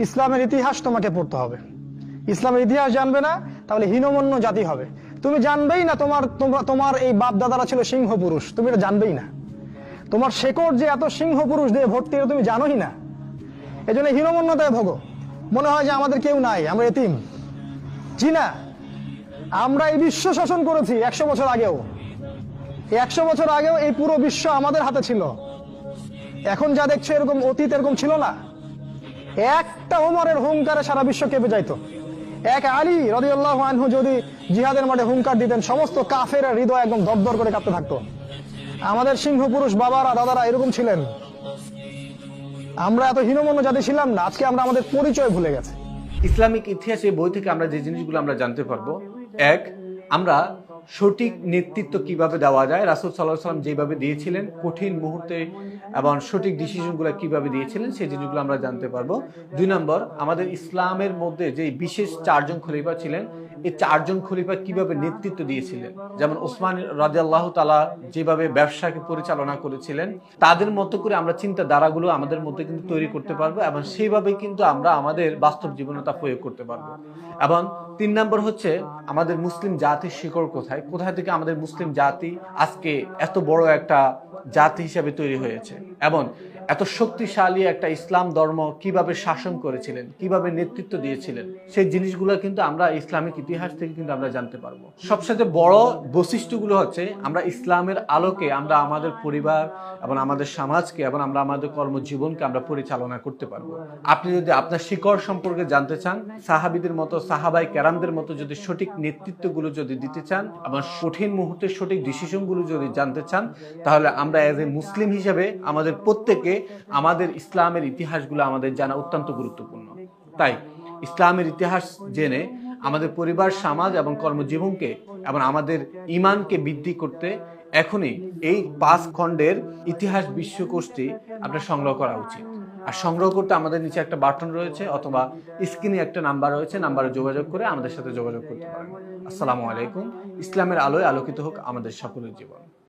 ইসলামের ইতিহাস তোমাকে পড়তে হবে। ইসলামের ইতিহাস জানবে না, তাহলে হীনমন্য জাতি হবে। তুমি জানবেই না তোমার এই বাপ দাদারা ছিল সিংহ পুরুষ, তুমি এটা জানবেই না। তোমার শেকড় যে এত সিংহ পুরুষ দিয়ে ভর্তি, এটা তুমি জানোই না। এই জন্য হীনমন্যতায় ভোগো, মনে হয় যে আমাদের কেউ নাই, আমরা এতিম। জি না, আমরা এই বিশ্ব শাসন করেছি 100 বছর আগেও। 100 বছর আগেও এই পুরো বিশ্ব আমাদের হাতে ছিল। এখন যা দেখছো এরকম অতীত এরকম ছিল না। একটা ওমরের হুঙ্কারে সারা বিশ্ব কেঁপে যাইতো। এক আলী রাদিয়াল্লাহু আনহু যদি জিহাদের মাঠে হুঙ্কার দিতেন, সমস্ত কাফের হৃদয় একদম দরদর করে কাঁপতে থাকতো। আমাদের সিংহ পুরুষ বাবারা দাদারা এরকম ছিলেন। আমরা এত হীনমন্য জাতি ছিলাম না, আজকে আমরা আমাদের পরিচয় ভুলে গেছি। ইসলামিক ইতিহাসে বই থেকে আমরা যে জিনিসগুলো আমরা জানতে পারবো, এক, আমরা সঠিক নেতৃত্ব কিভাবে দেওয়া যায়, রাসূল সাল্লাল্লাহু আলাইহি ওয়াসাল্লাম যেভাবে দিয়েছিলেন কঠিন মুহূর্তে এবং সঠিক ডিসিশনগুলো কিভাবে দিয়েছিলেন সেই জিনিসগুলো আমরা জানতে পারবো। 2 নম্বর, আমাদের ইসলামের মধ্যে যে বিশেষ 4 জন খলিফা ছিলেন, এই 4 জন খলিফা কিভাবে নেতৃত্ব দিয়েছিলেন। যেমন ওসমান রাদিয়াল্লাহু তাআলা যেভাবে ব্যবসাকে পরিচালনা করেছিলেন, তাদের মতো করে আমরা চিন্তাধারাগুলো আমাদের মধ্যে কিন্তু তৈরি করতে পারবো এবং সেইভাবে কিন্তু আমরা আমাদের বাস্তব জীবনে তা প্রয়োগ করতে পারবো। এবং 3 নম্বর হচ্ছে আমাদের মুসলিম জাতির শিকড় কোথায়, কোথা থেকে আমাদের মুসলিম জাতি আজকে এত বড় একটা জাতি হিসেবে তৈরি হয়েছে এবং এত শক্তিশালী একটা ইসলাম ধর্ম কিভাবে শাসন করেছিলেন, কিভাবে নেতৃত্ব দিয়েছিলেন, সেই জিনিসগুলো কিন্তু আমরা ইসলামিক ইতিহাস থেকে কিন্তু আমরা জানতে পারবো। সবচেয়ে বড় বৈশিষ্ট্যগুলো হচ্ছে আমরা ইসলামের আলোকে আমরা আমাদের পরিবার এবং আমাদের সমাজকে এবং আমরা আমাদের কর্মজীবনকে আমরা পরিচালনা করতে পারবো। আপনি যদি আপনার শিকড় সম্পর্কে জানতে চান, সাহাবীদের মতো, সাহাবাই কেরামদের মতো যদি সঠিক নেতৃত্বগুলো যদি দিতে চান এবং কঠিন মুহূর্তে সঠিক ডিসিশনগুলো যদি জানতে চান, তাহলে আমরা এজ এ মুসলিম হিসেবে আমাদের প্রত্যেকে আমাদের ইসলামের ইতিহাসগুলো আমাদের জানা অত্যন্ত গুরুত্বপূর্ণ। তাই ইসলামের ইতিহাস জেনে আমাদের পরিবার, সমাজ এবং কর্মজীবনকে এবং আমাদের ঈমানকে বৃদ্ধি করতে এখনই এই 5 খণ্ডের ইতিহাস বিশ্বকোষটি আপনার সংগ্রহ করা উচিত। আর সংগ্রহ করতে আমাদের নিচে একটা বাটন রয়েছে অথবা স্ক্রিনে একটা নাম্বার রয়েছে, নাম্বারে যোগাযোগ করে আমাদের সাথে যোগাযোগ করতে পারেন। আসসালামু আলাইকুম। ইসলামের আলোয় আলোকিত হোক আমাদের সকলের জীবন।